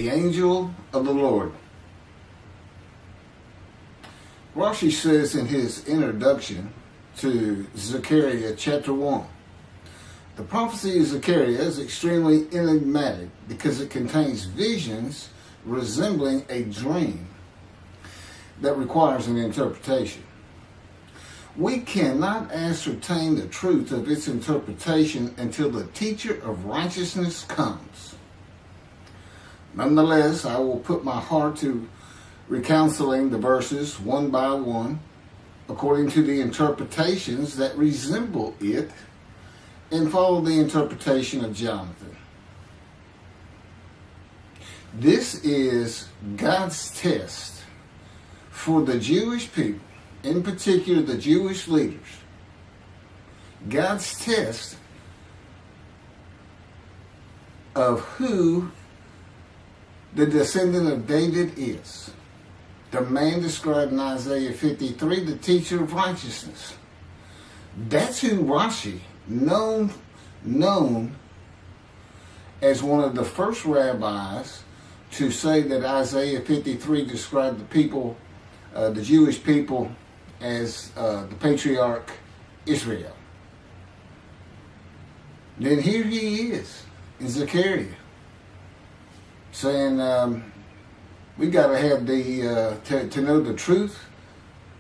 the angel of the Lord. Rashi says in his introduction to Zechariah Chapter One, the prophecy of Zechariah is extremely enigmatic because it contains visions resembling a dream that requires an interpretation. We cannot ascertain the truth of its interpretation until the teacher of righteousness comes. Nonetheless, I will put my heart to reconciling the verses one by one according to the interpretations that resemble it and follow the interpretation of Jonathan. This is God's test for the Jewish people, in particular the Jewish leaders. God's test of who the descendant of David is. The man described in Isaiah 53, the teacher of righteousness. That's who Rashi, known as one of the first rabbis to say that Isaiah 53 described the people, the Jewish people, as the patriarch Israel. Then here he is in Zechariah saying, we got to have to know the truth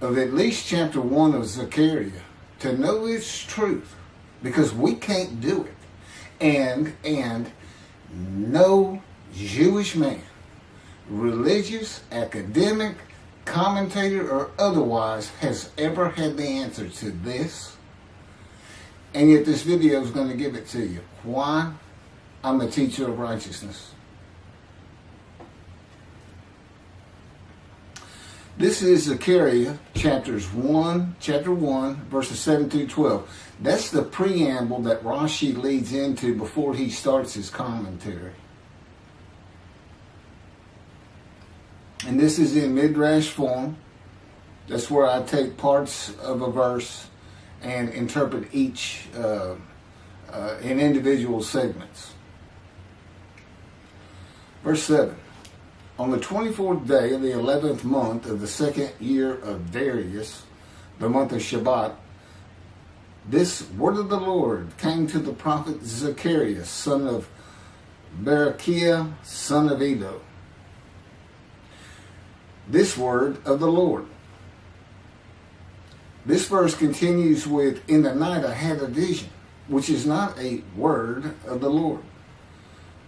of at least chapter 1 of Zechariah, to know its truth, because we can't do it. And no Jewish man, religious, academic, commentator, or otherwise, has ever had the answer to this. And yet this video is going to give it to you. Why? I'm a teacher of righteousness. This is Zechariah chapter 1, verses 7 through 12. That's the preamble that Rashi leads into before he starts his commentary. And this is in Midrash form. That's where I take parts of a verse and interpret each in individual segments. Verse 7. On the 24th day of the 11th month of the second year of Darius, the month of Shebat, this word of the Lord came to the prophet Zechariah, son of Berechiah, son of Iddo. This word of the Lord. This verse continues with, in the night I had a vision, which is not a word of the Lord.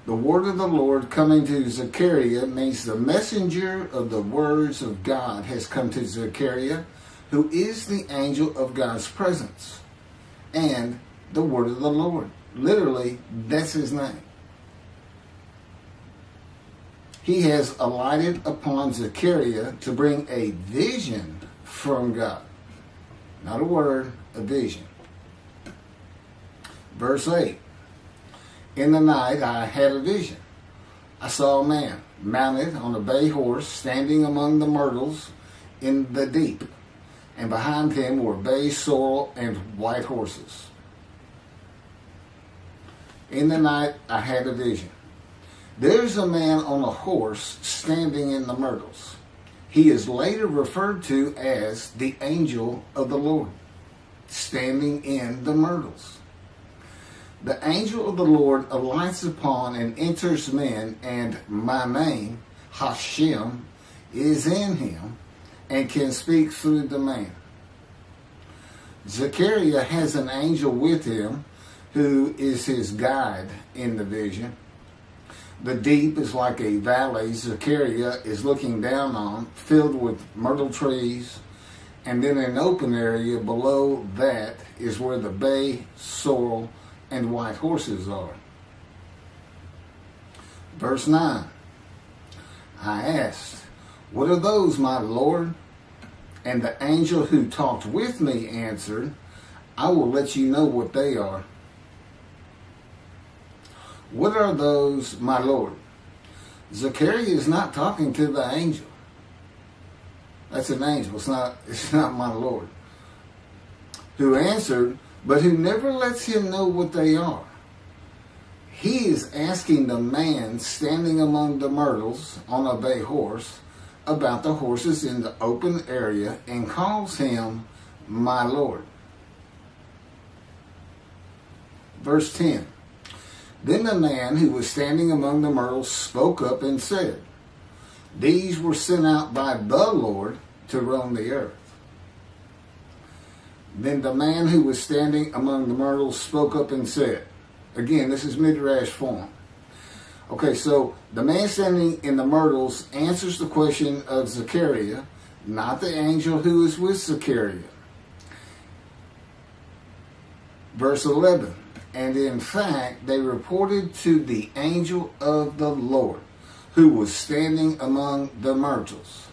The word of the Lord coming to Zechariah means the messenger of the words of God has come to Zechariah, who is the angel of God's presence, and the word of the Lord. Literally, that's his name. He has alighted upon Zechariah to bring a vision from God. Not a word, a vision. Verse 8. In the night I had a vision. I saw a man mounted on a bay horse standing among the myrtles in the deep, and behind him were bay, sorrel, and white horses. In the night I had a vision. There's a man on a horse standing in the myrtles. He is later referred to as the angel of the Lord, standing in the myrtles. The angel of the Lord alights upon and enters men, and my name, Hashem, is in him and can speak through the man. Zechariah has an angel with him who is his guide in the vision. The deep is like a valley Zechariah is looking down on, filled with myrtle trees, and then an open area below that is where the bay, sorrel, and white horses are. Verse 9. I asked, what are those, my Lord? And the angel who talked with me answered, I will let you know what they are. What are those, my Lord? Zechariah is not talking to the angel. That's an angel. It's not my Lord. Who answered, but who never lets him know what they are. he is asking the man standing among the myrtles on a bay horse about the horses in the open area and calls him my Lord. Verse 10. Then the man who was standing among the myrtles spoke up and said, these were sent out by the Lord to roam the earth. Then the man who was standing among the myrtles spoke up and said, again, this is Midrash form. Okay, so the man standing in the myrtles answers the question of Zechariah, not the angel who is with Zechariah. Verse 11. And in fact, they reported to the angel of the Lord, who was standing among the myrtles.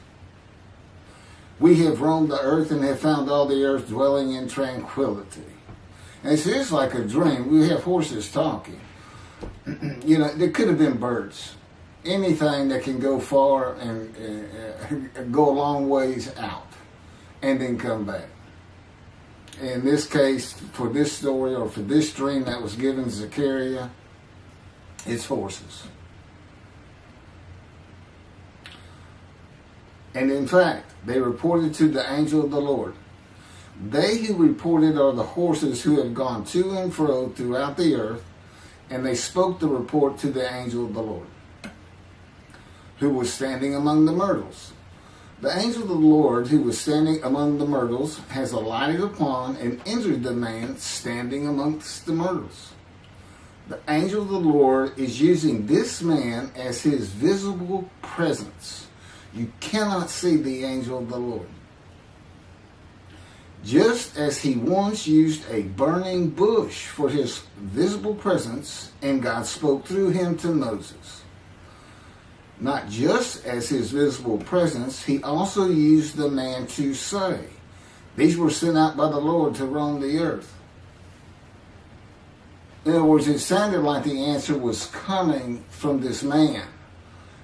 We have roamed the earth and have found all the earth dwelling in tranquility. And it's just like a dream. We have horses talking. You know, there could have been birds. Anything that can go far and go a long ways out and then come back. In this case, for this story or for this dream that was given Zechariah, it's horses. And in fact, they reported to the angel of the Lord. They who reported are the horses who have gone to and fro throughout the earth, and they spoke the report to the angel of the Lord, who was standing among the myrtles. The angel of the Lord, who was standing among the myrtles, has alighted upon and entered the man standing amongst the myrtles. The angel of the Lord is using this man as his visible presence. You cannot see the angel of the Lord. Just as he once used a burning bush for his visible presence, and God spoke through him to Moses. Not just as his visible presence, he also used the man to say, these were sent out by the Lord to roam the earth. In other words, it sounded like the answer was coming from this man.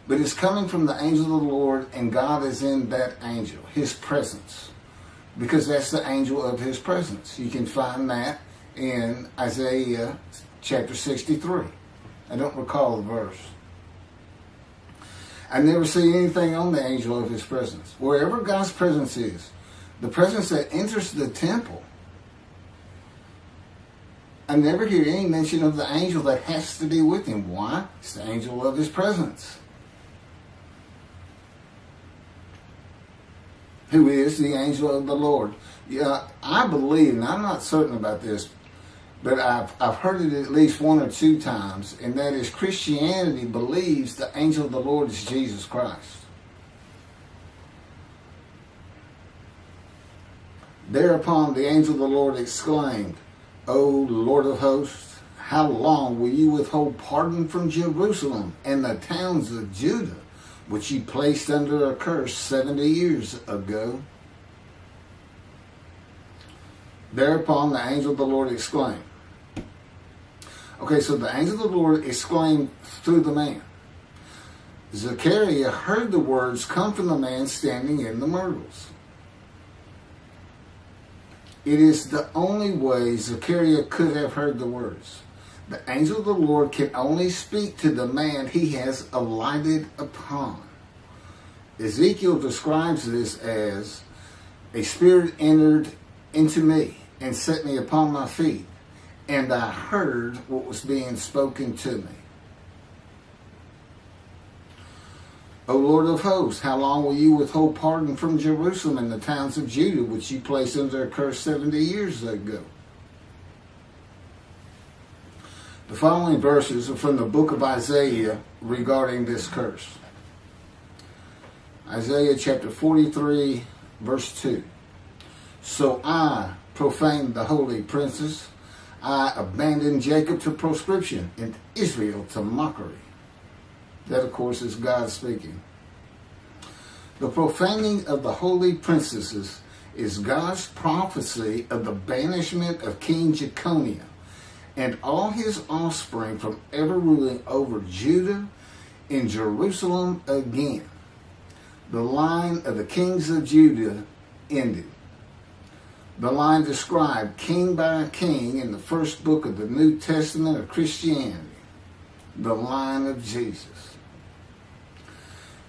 But it's coming from the angel of the Lord, and God is in that angel, his presence. Because that's the angel of his presence. You can find that in Isaiah chapter 63. I don't recall the verse. I never see anything on the angel of his presence. Wherever God's presence is, the presence that enters the temple, I never hear any mention of the angel that has to be with him. Why? It's the angel of his presence, who is the angel of the Lord. Yeah, I believe, and I'm not certain about this, but I've heard it at least one or two times, and that is Christianity believes the angel of the Lord is Jesus Christ. Thereupon the angel of the Lord exclaimed, O Lord of hosts, how long will you withhold pardon from Jerusalem and the towns of Judah, which you placed under a curse 70 years ago? Thereupon the angel of the Lord exclaimed. Okay, so the angel of the Lord exclaimed through the man. Zechariah heard the words come from the man standing in the myrtles. It is the only way Zechariah could have heard the words. The angel of the Lord can only speak to the man he has alighted upon. Ezekiel describes this as, a spirit entered into me and set me upon my feet, and I heard what was being spoken to me. O Lord of hosts, how long will you withhold pardon from Jerusalem and the towns of Judah, which you placed under a curse 70 years ago? The following verses are from the book of Isaiah regarding this curse. Isaiah chapter 43, verse 2. So I profaned the holy princes. I abandoned Jacob to proscription and Israel to mockery. That, of course, is God speaking. The profaning of the holy princesses is God's prophecy of the banishment of King Jeconiah and all his offspring from ever ruling over Judah and Jerusalem again. The line of the kings of Judah ended. The line described king by king in the first book of the New Testament of Christianity. the line of Jesus.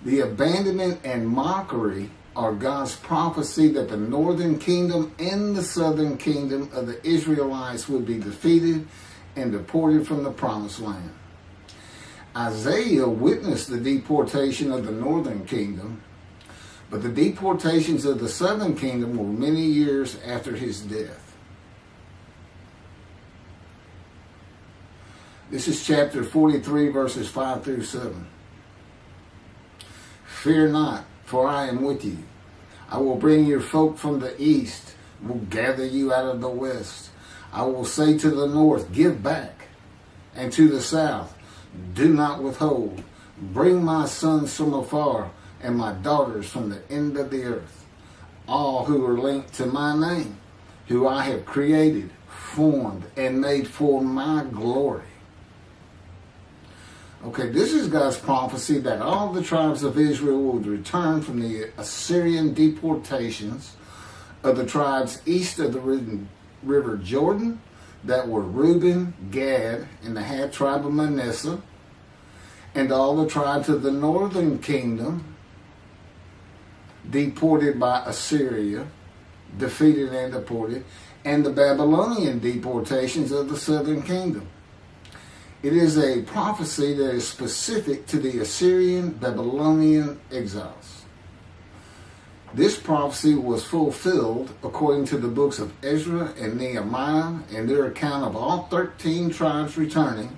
The abandonment and mockery are God's prophecy that the northern kingdom and the southern kingdom of the Israelites would be defeated and deported from the promised land. Isaiah witnessed the deportation of the northern kingdom, but the deportations of the southern kingdom were many years after his death. This is chapter 43, verses 5 through 7. Fear not, for I am with you. I will bring your folk from the east, will gather you out of the west. I will say to the north, give back, and to the south, do not withhold. Bring my sons from afar, and my daughters from the end of the earth, all who are linked to my name, who I have created, formed, and made for my glory. Okay, this is God's prophecy that all the tribes of Israel would return from the Assyrian deportations of the tribes east of the river Jordan, that were Reuben, Gad, and the half-tribe of Manasseh, and all the tribes of the northern kingdom deported by Assyria, defeated and deported, and the Babylonian deportations of the southern kingdom. It is a prophecy that is specific to the Assyrian Babylonian exiles. This prophecy was fulfilled according to the books of Ezra and Nehemiah and their account of all 13 tribes returning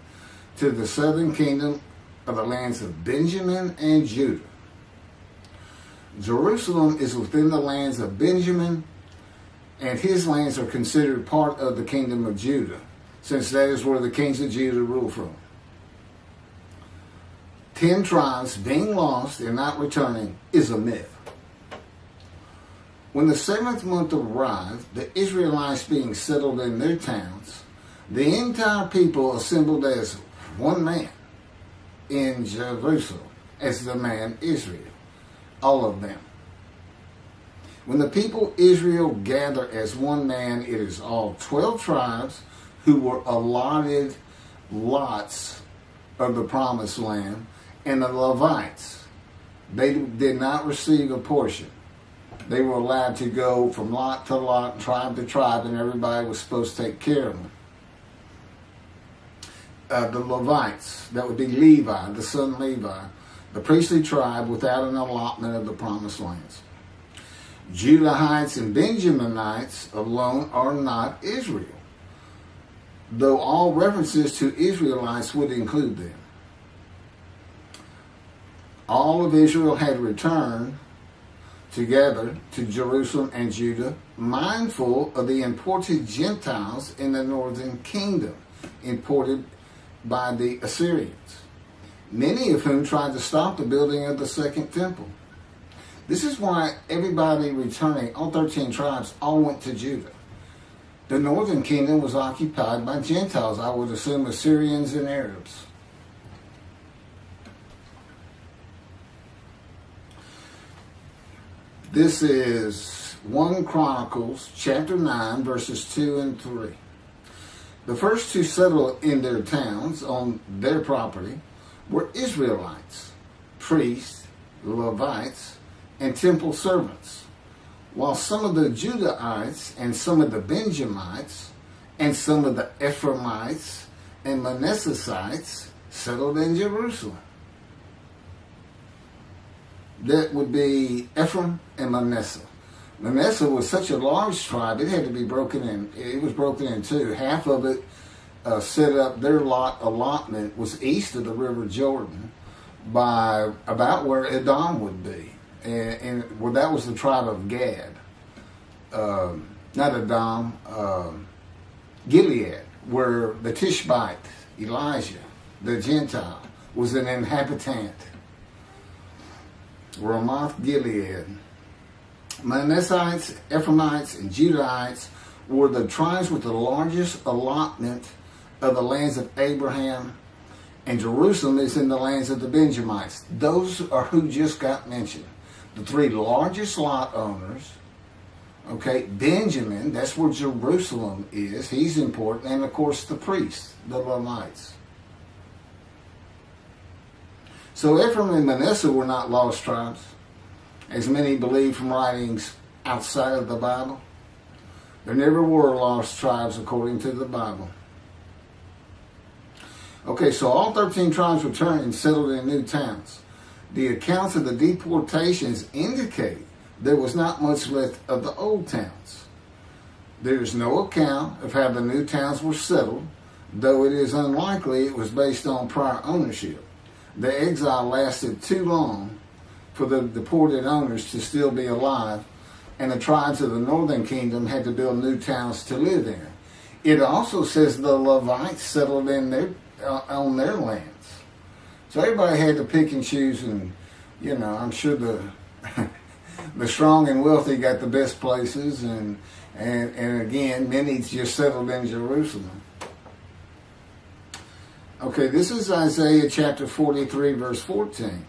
to the southern kingdom of the lands of Benjamin and Judah. Jerusalem is within the lands of Benjamin, and his lands are considered part of the kingdom of Judah, since that is where the kings of Judah rule from. 10 tribes being lost and not returning is a myth. When the 7th month arrived, the Israelites being settled in their towns, the entire people assembled as one man in Jerusalem, as the man Israel, all of them. When the people Israel gather as one man, it is all 12 tribes who were allotted lots of the promised land, and the Levites. They did not receive a portion. They were allowed to go from lot to lot, tribe to tribe, and everybody was supposed to take care of them. The Levites, that would be Levi, the son Levi, the priestly tribe without an allotment of the promised lands. Judahites and Benjaminites alone are not Israel, though all references to Israelites would include them. All of Israel had returned together to Jerusalem and Judah, mindful of the imported Gentiles in the northern kingdom, imported by the Assyrians, many of whom tried to stop the building of the second temple. This is why everybody returning, all 13 tribes, all went to Judah. The northern kingdom was occupied by Gentiles, I would assume Assyrians and Arabs. This is 1 Chronicles chapter 9, verses 2 and 3. The first to settle in their towns on their property were Israelites, priests, Levites, and temple servants, while some of the Judahites and some of the Benjamites and some of the Ephraimites and Manassesites settled in Jerusalem. That would be Ephraim and Manasseh. Manasseh was such a large tribe, it had to be broken in. It was broken in two. Half of it set up, their allotment was east of the river Jordan by about where Edom would be. And well, that was the tribe of Gad. Not Edom, Gilead, where the Tishbite, Elijah, the Gentile, was an inhabitant. Ramoth Gilead. Manassites, Ephraimites, and Judahites were the tribes with the largest allotment of the lands of Abraham, and Jerusalem is in the lands of the Benjamites. Those are who just got mentioned. The 3 largest lot owners. Okay, Benjamin, that's where Jerusalem is. He's important. And of course the priests, the Levites. So Ephraim and Manasseh were not lost tribes, as many believe from writings outside of the Bible. There never were lost tribes according to the Bible. Okay, so all 13 tribes returned and settled in new towns. The accounts of the deportations indicate there was not much left of the old towns. There is no account of how the new towns were settled, though it is unlikely it was based on prior ownership. The exile lasted too long for the deported owners to still be alive, and the tribes of the northern kingdom had to build new towns to live in. It also says the Levites settled in on their lands. So everybody had to pick and choose, and I'm sure the the strong and wealthy got the best places, and again, many just settled in Jerusalem. Okay, this is Isaiah chapter 43, verse 14.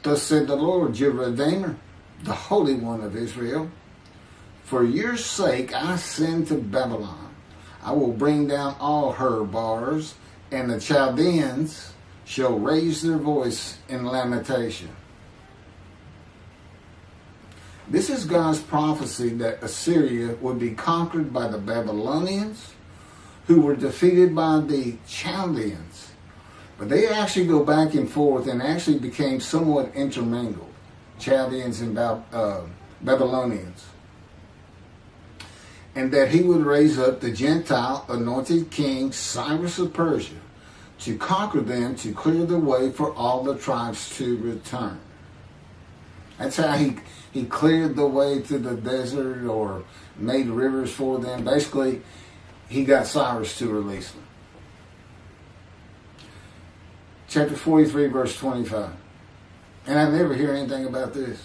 Thus said the Lord, your Redeemer, the Holy One of Israel, for your sake I send to Babylon. I will bring down all her bars, and the Chaldeans shall raise their voice in lamentation. This is God's prophecy that Assyria would be conquered by the Babylonians, who were defeated by the Chaldeans. But they actually go back and forth and actually became somewhat intermingled, Chaldeans and Babylonians. And that he would raise up the Gentile anointed king Cyrus of Persia to conquer them, to clear the way for all the tribes to return. That's how he cleared the way to the desert or made rivers for them. Basically, he got Cyrus to release them. Chapter 43, verse 25. And I never hear anything about this.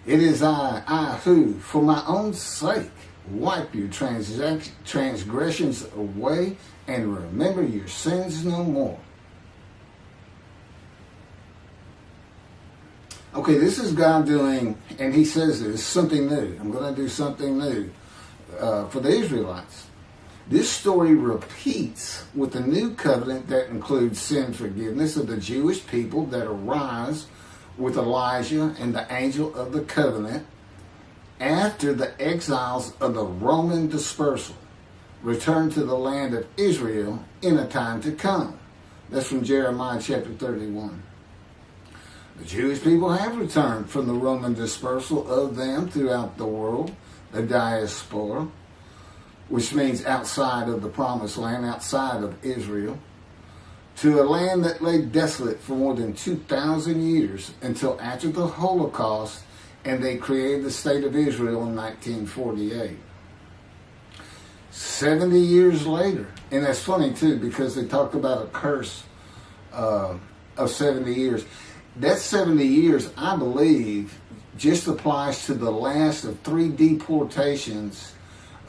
It is I who, for my own sake, wipe your transgressions away and remember your sins no more. Okay, this is God doing, and he says this, something new. I'm going to do something new for the Israelites. This story repeats with the new covenant that includes sin forgiveness of the Jewish people that arise with Elijah and the angel of the covenant after the exiles of the Roman dispersal return to the land of Israel in a time to come. That's from Jeremiah chapter 31. The Jewish people have returned from the Roman dispersal of them throughout the world, the diaspora, which means outside of the promised land, outside of Israel, to a land that lay desolate for more than 2,000 years until after the Holocaust, and they created the state of Israel in 1948. 70 years later, and that's funny too, because they talk about a curse of 70 years. That 70 years, I believe, just applies to the last of 3 deportations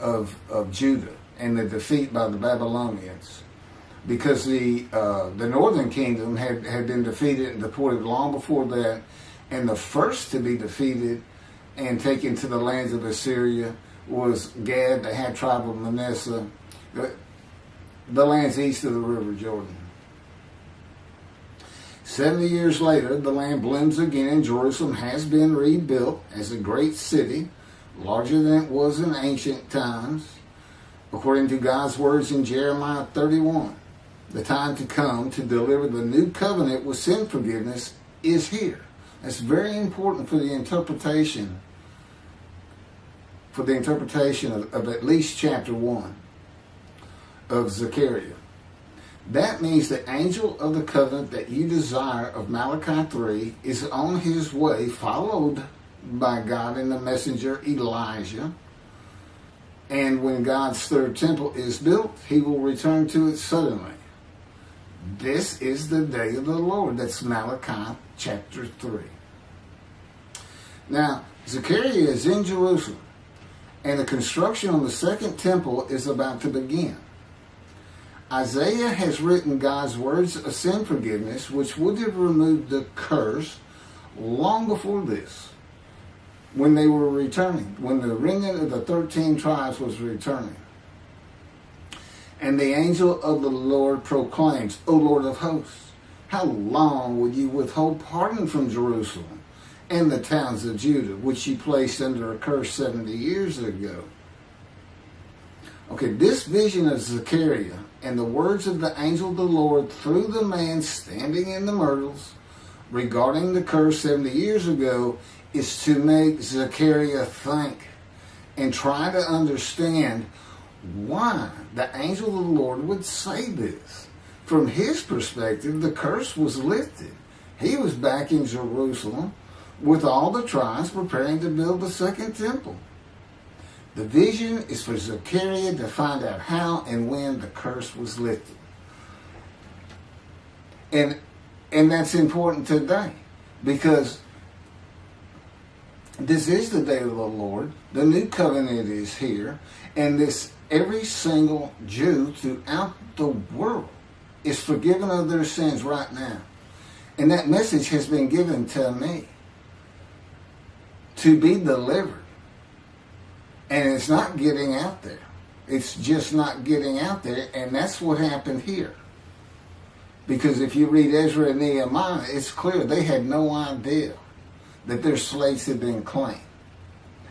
of Judah and the defeat by the Babylonians, because the northern kingdom had been defeated and deported long before that, and the first to be defeated and taken to the lands of Assyria was Gad, the half tribe of Manasseh, the lands east of the river Jordan. 70 years later, the land blooms again, and Jerusalem has been rebuilt as a great city, larger than it was in ancient times, according to God's words in Jeremiah 31. The time to come to deliver the new covenant with sin forgiveness is here. That's very important for the interpretation of at least chapter 1 of Zechariah. That means the angel of the covenant that you desire of Malachi 3 is on his way, followed by God and the messenger Elijah. And when God's third temple is built, he will return to it suddenly. This is the day of the Lord. That's Malachi chapter 3. Now, Zechariah is in Jerusalem, and the construction on the second temple is about to begin. Isaiah has written God's words of sin forgiveness, which would have removed the curse long before this, when they were returning, when the remnant of the 13 tribes was returning. And the angel of the Lord proclaims, O Lord of hosts, How long will you withhold pardon from Jerusalem and the towns of Judah, which you placed under a curse 70 years ago? Okay, this vision of Zechariah and the words of the angel of the Lord through the man standing in the myrtles regarding the curse 70 years ago is to make Zechariah think and try to understand why the angel of the Lord would say this. From his perspective, the curse was lifted. He was back in Jerusalem with all the tribes preparing to build the second temple. The vision is for Zechariah to find out how and when the curse was lifted. And that's important today, because this is the day of the Lord. The new covenant is here, and every single Jew throughout the world is forgiven of their sins right now. And that message has been given to me to be delivered. And it's not getting out there. It's just not getting out there, and that's what happened here. Because if you read Ezra and Nehemiah, it's clear they had no idea that their slates had been claimed.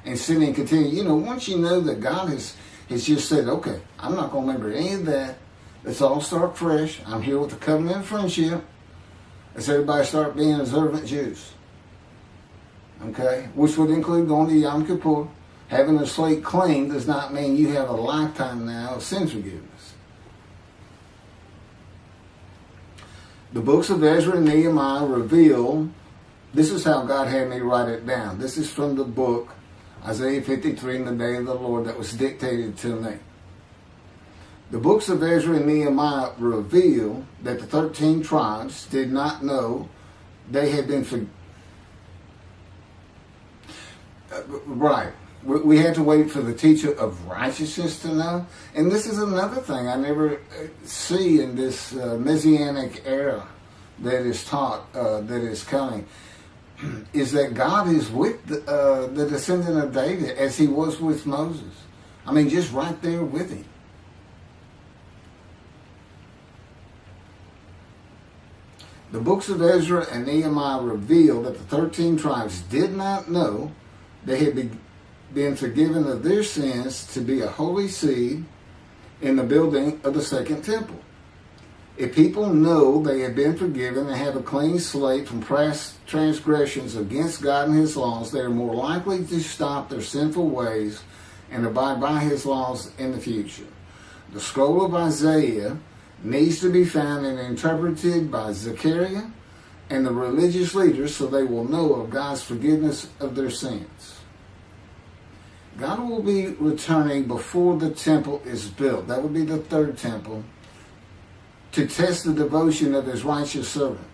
And sin and continue. Once you know that God has just said, okay, I'm not going to remember any of that. Let's all start fresh. I'm here with the covenant of friendship. Let's everybody start being observant Jews. Okay? Which would include going to Yom Kippur. Having a slate claimed does not mean you have a lifetime now of sin forgiveness. The books of Ezra and Nehemiah reveal, this is how God had me write it down. This is from the book, Isaiah 53, in the day of the Lord, that was dictated to me. The books of Ezra and Nehemiah reveal that the 13 tribes did not know they had been forgiven. Right. We had to wait for the teacher of righteousness to know. And this is another thing I never see in this Messianic era that is taught, that is coming, is that God is with the descendant of David as he was with Moses. I mean, just right there with him. The books of Ezra and Nehemiah reveal that the 13 tribes did not know they had been forgiven of their sins to be a holy seed in the building of the second temple. If people know they have been forgiven and have a clean slate from past transgressions against God and his laws, they are more likely to stop their sinful ways and abide by his laws in the future. The scroll of Isaiah needs to be found and interpreted by Zechariah and the religious leaders so they will know of God's forgiveness of their sins. God will be returning before the temple is built. That would be the third temple, to test the devotion of his righteous servant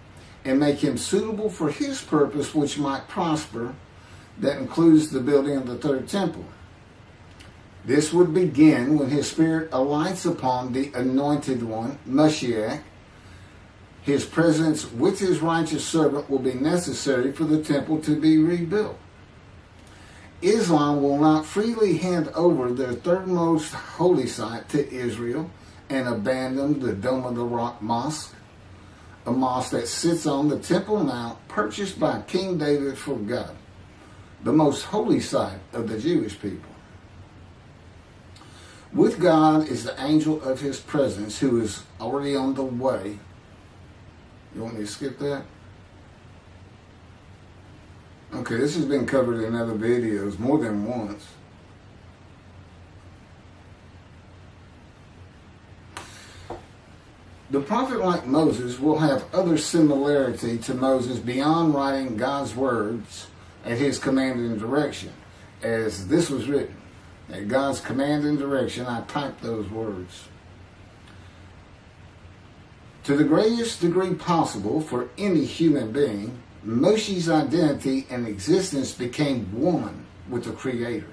and make him suitable for his purpose, which might prosper. That includes the building of the third temple. This would begin when his spirit alights upon the anointed one, Moshiach. His presence with his righteous servant will be necessary for the temple to be rebuilt. Islam will not freely hand over their third most holy site to Israel and abandon the Dome of the Rock Mosque, a mosque that sits on the Temple Mount purchased by King David for God, the most holy site of the Jewish people. With God is the angel of his presence who is already on the way. You want me to skip that? Okay, this has been covered in other videos more than once. The prophet like Moses will have other similarity to Moses beyond writing God's words at his command and direction. As this was written, at God's command and direction, I typed those words. To the greatest degree possible for any human being, Moshe's identity and existence became one with the Creator.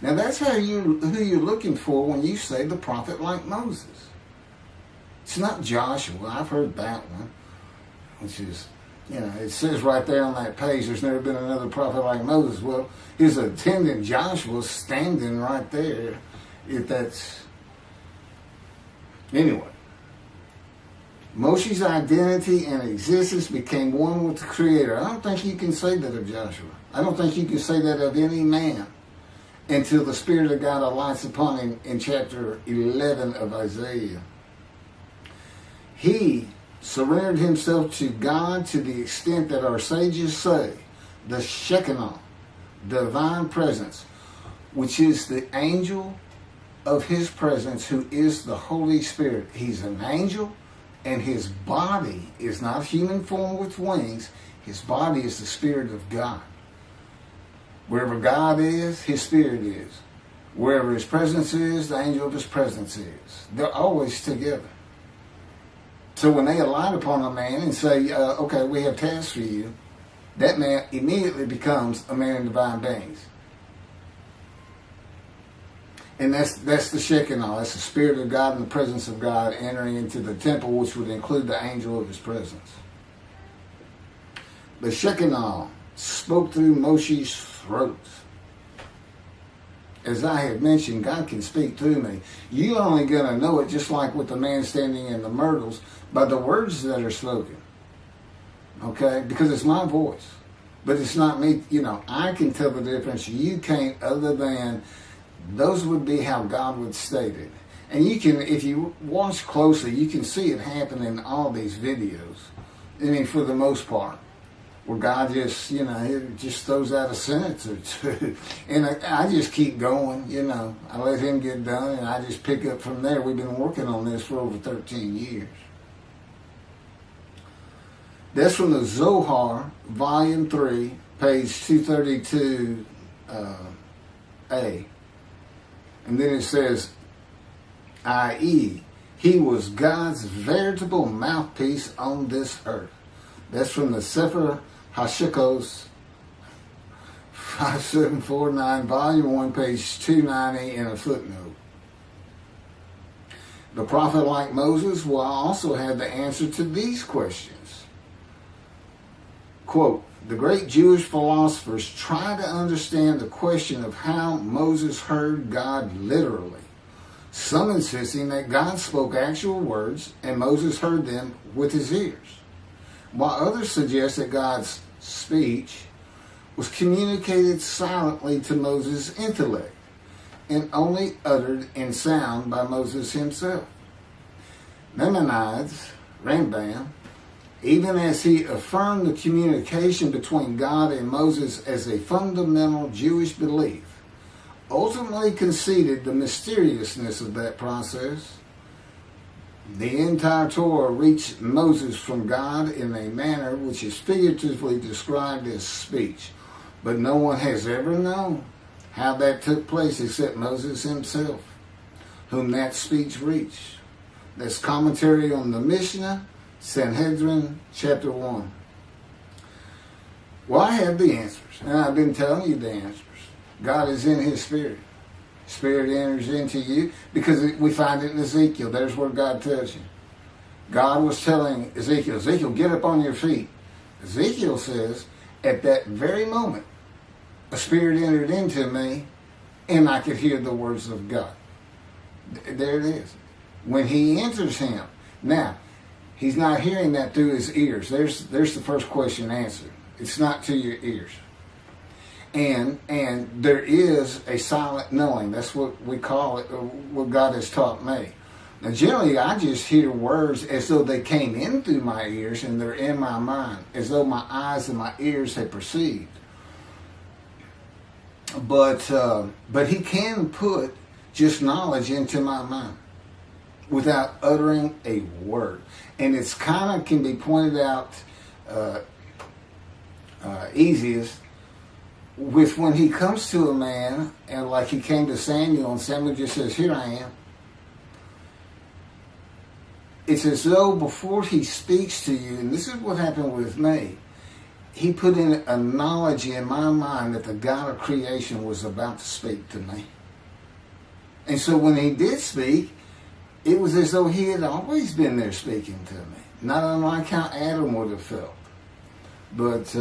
Now that's who you're looking for when you say the prophet like Moses. It's not Joshua. I've heard that one, which is, it says right there on that page, there's never been another prophet like Moses. Well, his attendant Joshua standing right there, if that's... Anyway. Moshe's identity and existence became one with the Creator. I don't think you can say that of Joshua. I don't think you can say that of any man until the Spirit of God alights upon him in chapter 11 of Isaiah. He surrendered himself to God to the extent that our sages say the Shekinah, divine presence, which is the angel of his presence, who is the Holy Spirit. He's an angel, and his body is not human form with wings. His body is the Spirit of God. Wherever God is, his Spirit is. Wherever his presence is, the angel of his presence is. They're always together. So when they alight upon a man and say, okay, we have tasks for you, that man immediately becomes a man in divine beings. And that's the Shekinah. That's the Spirit of God and the presence of God entering into the temple, which would include the angel of his presence. The Shekinah spoke through Moshe's throat. As I have mentioned, God can speak through me. You're only going to know it, just like with the man standing in the myrtles, by the words that are spoken. Okay? Because it's my voice. But it's not me. You know, I can tell the difference. You can't, other than those would be how God would state it. And you can, if you watch closely, you can see it happen in all these videos. I mean, for the most part. Where God just, you know, it just throws out a sentence or two. And I just keep going, you know. I let him get done, and I just pick up from there. We've been working on this for over 13 years. That's from the Zohar, Volume 3, page 232a. And then it says, i.e., he was God's veritable mouthpiece on this earth. That's from the Sefer Hashikos 5749, Volume 1, page 290, and a footnote. The prophet, like Moses, will also have the answer to these questions. Quote, the great Jewish philosophers try to understand the question of how Moses heard God literally, some insisting that God spoke actual words and Moses heard them with his ears, while others suggest that God's speech was communicated silently to Moses' intellect and only uttered in sound by Moses himself. Maimonides, Rambam, even as he affirmed the communication between God and Moses as a fundamental Jewish belief, ultimately conceded the mysteriousness of that process. The entire Torah reached Moses from God in a manner which is figuratively described as speech, but no one has ever known how that took place except Moses himself, whom that speech reached. That's commentary on the Mishnah, Sanhedrin, Chapter 1. Well, I have the answers, and I've been telling you the answers. God is in his Spirit. Spirit enters into you, because we find it in Ezekiel. There's where God tells you. God was telling Ezekiel, get up on your feet. Ezekiel says, at that very moment, a spirit entered into me, and I could hear the words of God. There it is. When he enters him. Now, he's not hearing that through his ears. There's the first question answered. It's not to your ears. And there is a silent knowing. That's what we call it, what God has taught me. Now, generally, I just hear words as though they came in through my ears and they're in my mind, as though my eyes and my ears had perceived. But he can put just knowledge into my mind without uttering a word. And it's kind of can be pointed out easiest with when he comes to a man, and like he came to Samuel, and Samuel just says, here I am. It's as though before he speaks to you, and this is what happened with me, he put in a knowledge in my mind that the God of creation was about to speak to me. And so when he did speak, it was as though he had always been there speaking to me. Not unlike how Adam would have felt. But